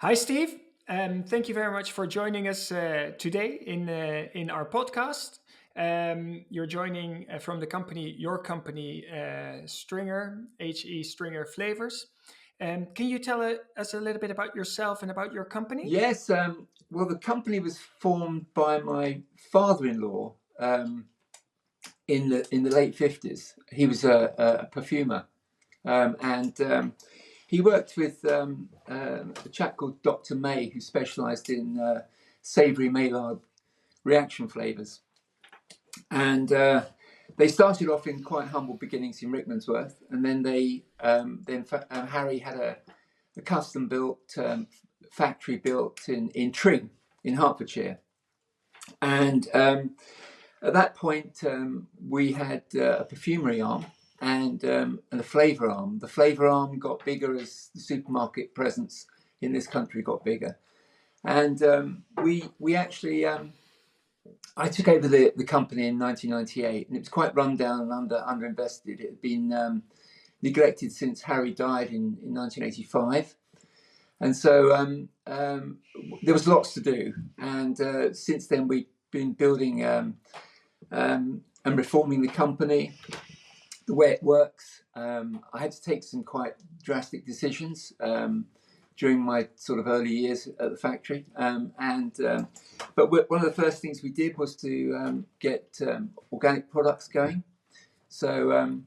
Hi, Steve. Thank you very much for joining us today in our podcast. You're joining from the company, your company, Stringer, Stringer Flavors. Can you tell us a little bit about yourself and about your company? Yes, well, the company was formed by my father-in-law in the late 50s. He was a perfumer, and he worked with a chap called Dr. May, who specialised in savoury Maillard reaction flavours. And they started off in quite humble beginnings in Rickmansworth, and then Harry had a custom-built factory built in Tring in Hertfordshire. And at that point, we had a perfumery arm and a flavour arm. The flavour arm got bigger as the supermarket presence in this country got bigger. And we actually, I took over the company in 1998, and it was quite run down and underinvested. It had been neglected since Harry died in 1985. And so there was lots to do. And since then, we've been building and reforming the company, the way it works. I had to take some quite drastic decisions during my sort of early years at the factory. But one of the first things we did was to get organic products going. So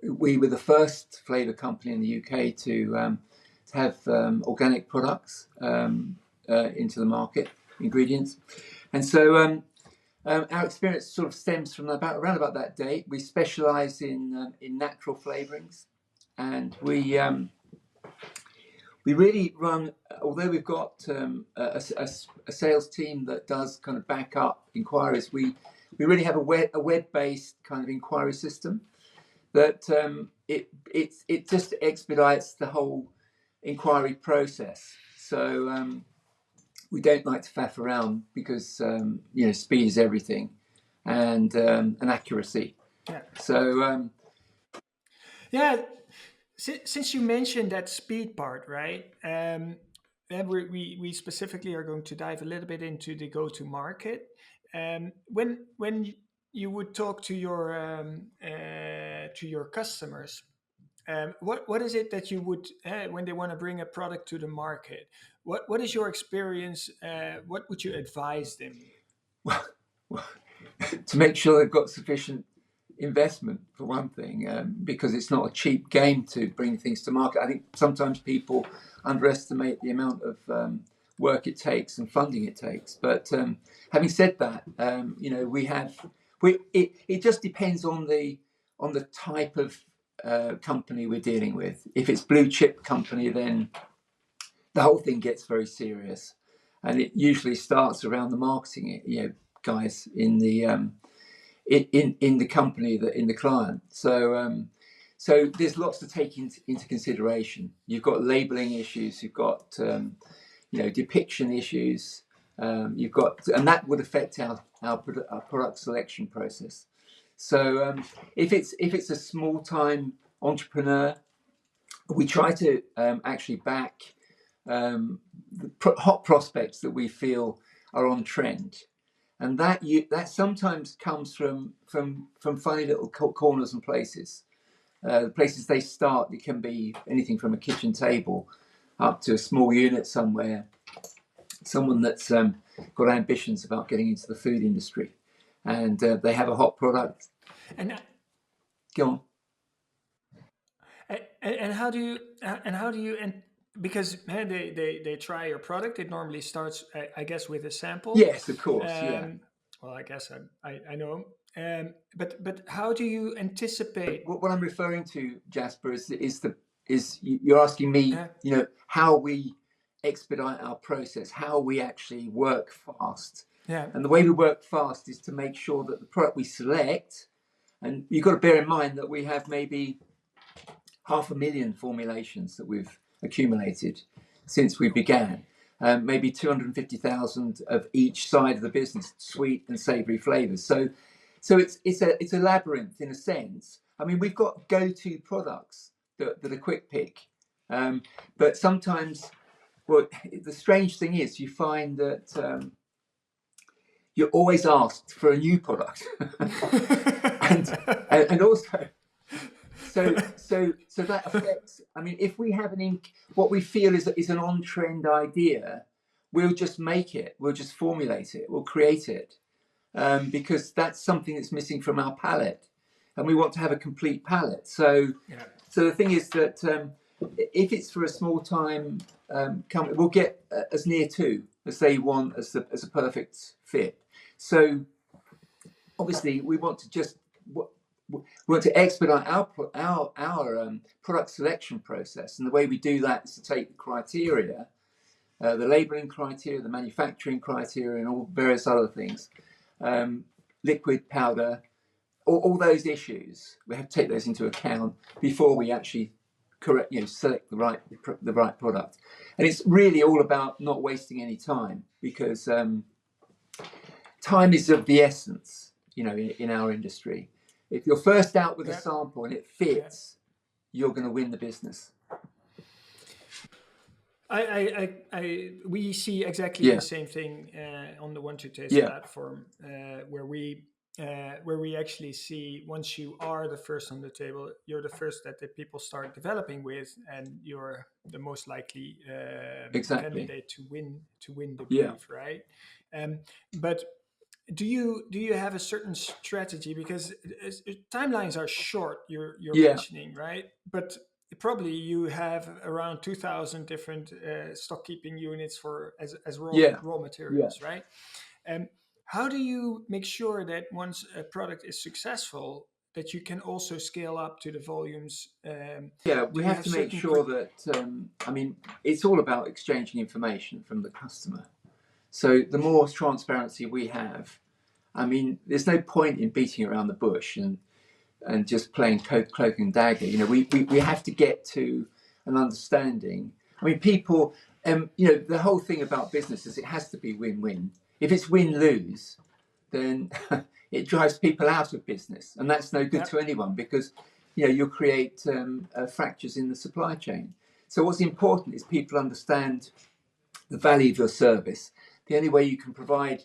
we were the first flavour company in the UK to have organic products into the market, ingredients. And so our experience sort of stems from around about that date. We specialise in natural flavourings, and we really run. Although we've got a sales team that does kind of back up inquiries, we really have a web-based kind of inquiry system that it just expedites the whole inquiry process. So we don't like to faff around because speed is everything, and accuracy. Yeah. So Yeah. Since you mentioned that speed part, right? And we specifically are going to dive a little bit into the go to market. When you would talk to your customers, what is it that you would when they want to bring a product to the market? What is your experience? What would you advise them? to make sure they've got sufficient investment for one thing, because it's not a cheap game to bring things to market. I think sometimes people underestimate the amount of work it takes and funding it takes. But having said that, it just depends on the type of company we're dealing with. If it's blue chip company, then the whole thing gets very serious, and it usually starts around the marketing, guys in the company, that in the client. So there's lots to take into consideration. You've got labeling issues, you've got depiction issues, and that would affect our product selection process. So if it's a small time entrepreneur, we try to actually back hot prospects that we feel are on trend, and that sometimes comes from funny little corners and places. The places they start, it can be anything from a kitchen table up to a small unit somewhere. Someone that's got ambitions about getting into the food industry, and they have a hot product. And Go on. and how do you and because they try your product. It normally starts, I guess, with a sample. Yes, of course. Yeah. Well, I guess I know. But how do you anticipate? What I'm referring to, Jasper, is you're asking me, Uh, how we expedite our process, how we actually work fast. yeah, And the way we work fast is to make sure that the product we select, and you've got to bear in mind that we have maybe 500,000 formulations that we've accumulated since we began. Maybe 250,000 of each side of the business, sweet and savoury flavours. So it's a labyrinth in a sense. I mean, we've got go-to products that are quick pick, but sometimes Well, the strange thing is, you find that you're always asked for a new product, and also, so that affects. I mean, if we have what we feel is an on-trend idea, we'll just make it. We'll just formulate it. We'll create it, because that's something that's missing from our palette, and we want to have a complete palette. So, Yeah. so the thing is that if it's for a small time company, we'll get as near to as they want as a perfect fit. So obviously, we want to expedite our product selection process, and the way we do that is to take the criteria, the labelling criteria, the manufacturing criteria, and all various other things, liquid, powder, all those issues. We have to take those into account before we actually select the right product. And it's really all about not wasting any time, because time is of the essence, in our industry. If you're first out with a sample and it fits, you're going to win the business. We see exactly the same thing on the One to Taste platform, where we actually see, once you are the first on the table, you're the first that the people start developing with, and you're the most likely candidate to win the brief, right? But do you have a certain strategy, because timelines are short, you're mentioning, right? But probably you have around 2,000 different stock keeping units as raw materials, right? How do you make sure that once a product is successful, that you can also scale up to the volumes? We have to make sure that, it's all about exchanging information from the customer. So the more transparency we have, there's no point in beating around the bush and just playing cloak and dagger. We have to get to an understanding. People, the whole thing about business is it has to be win-win. If it's win-lose, then it drives people out of business, and that's no good to anyone, because you'll create fractures in the supply chain. So what's important is people understand the value of your service. The only way you can provide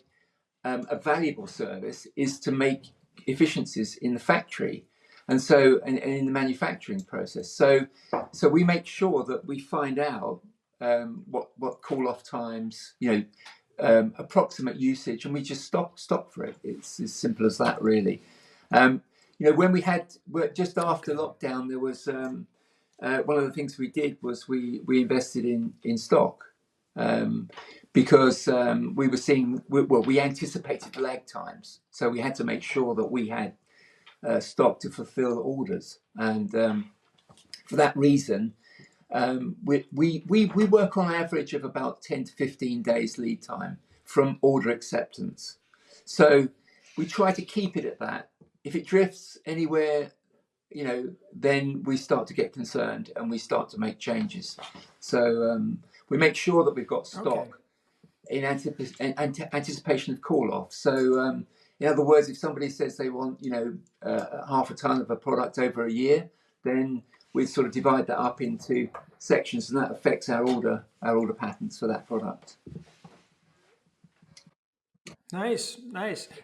a valuable service is to make efficiencies in the factory, and in the manufacturing process. So we make sure that we find out what call off times, approximate usage, and we just stop for it. It's as simple as that, really. When we were just after lockdown, there was one of the things we did was we invested in stock, because we were seeing, we anticipated lag times, so we had to make sure that we had stock to fulfill orders, and for that reason, we work on average of about 10 to 15 days lead time from order acceptance. So we try to keep it at that. If it drifts anywhere, then we start to get concerned and we start to make changes. So we make sure that we've got stock in anticipation of call off. So in other words, if somebody says they want, half a ton of a product over a year, then we sort of divide that up into sections, and that affects our order patterns for that product. Nice.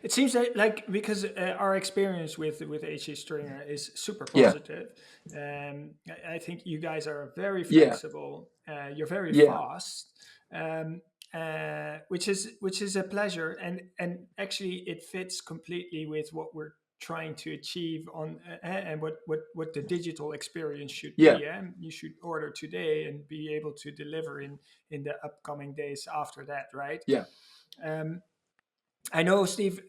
It seems like because our experience with HC Stringer is super positive. I think you guys are very flexible. You're very fast, which is a pleasure, and actually it fits completely with what we're trying to achieve on and what the digital experience should be. You should order today and be able to deliver in the upcoming days after that, right? I know, Steve,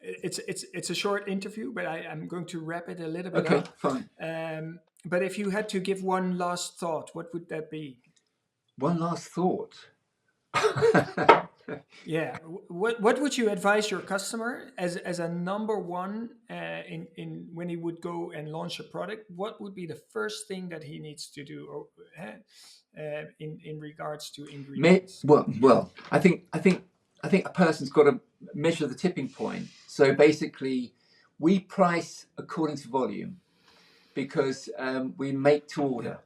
it's a short interview, but I'm going to wrap it a little bit up. Fine. But if you had to give one last thought, what would that be? One last thought. What would you advise your customer as a number one in when he would go and launch a product? What would be the first thing that he needs to do, or in regards to ingredients? Well, I think a person's got to measure the tipping point. So basically, we price according to volume, because we make to order.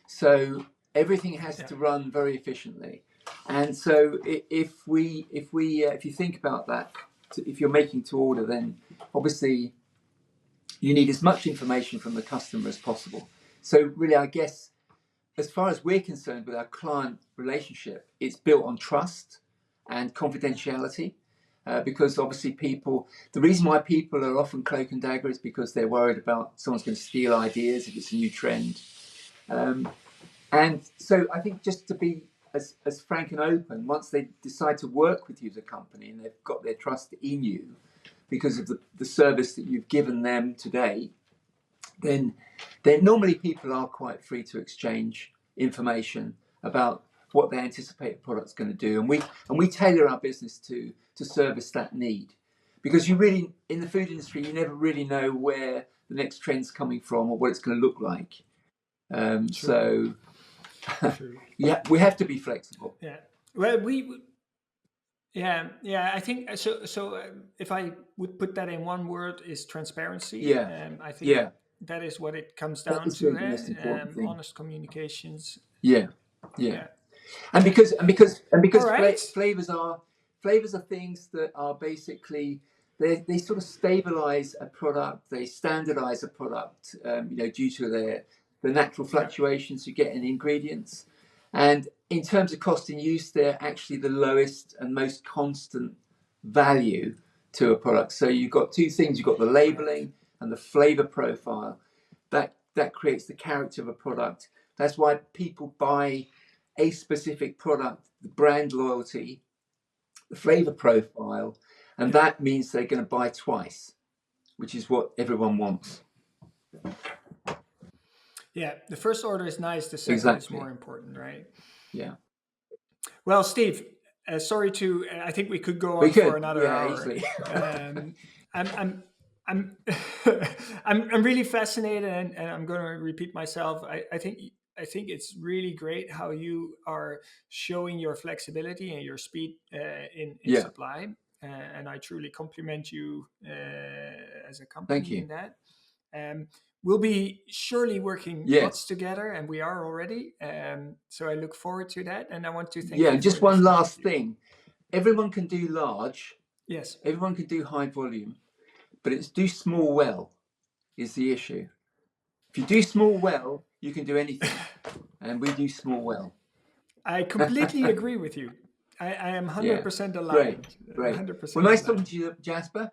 So Everything has Yeah. to run very efficiently, and so if you think about that, if you're making to order, then obviously you need as much information from the customer as possible. So really, I guess, as far as we're concerned with our client relationship, it's built on trust and confidentiality. Because obviously the reason why people are often cloak and dagger is because they're worried about someone's going to steal ideas if it's a new trend. And so I think just to be as frank and open, once they decide to work with you as a company and they've got their trust in you because of the service that you've given them today, then normally people are quite free to exchange information about what they anticipate the product's going to do, and we tailor our business to service that need, because you really, in the food industry, you never really know where the next trend's coming from or what it's going to look like. So yeah, we have to be flexible. Yeah. Well, yeah, I think so. If I would put that in one word, is transparency. Yeah, I think yeah, that is what it comes that down is to. really the most important thing. Honest communications. Yeah, yeah. Yeah. And because All right. flavors are things that are basically they sort of stabilize a product, they standardize a product, due to the natural fluctuations you get in ingredients. And in terms of cost and use, they're actually the lowest and most constant value to a product. So you've got two things: you've got the labeling and the flavor profile. That creates the character of a product. That's why people buy a specific product, the brand loyalty, the flavor profile, and that means they're going to buy twice, which is what everyone wants. Yeah, the first order is nice. The second is more important, right? Yeah. Well, Steve, sorry to. I think we could go on for another hour. Easily. I'm I'm I'm really fascinated, and I'm going to repeat myself. I think it's really great how you are showing your flexibility and your speed in supply, and I truly compliment you as a company in that. We'll be surely working lots together, and we are already. So I look forward to that, and I want to thank you. Yeah, just one last thing. Everyone can do large. Yes. Everyone can do high volume, but it's do small well is the issue. If you do small well, you can do anything, and we do small well. I completely agree with you. I am 100% aligned. Great. 100% Well, nice aligned. talking to you, Jasper.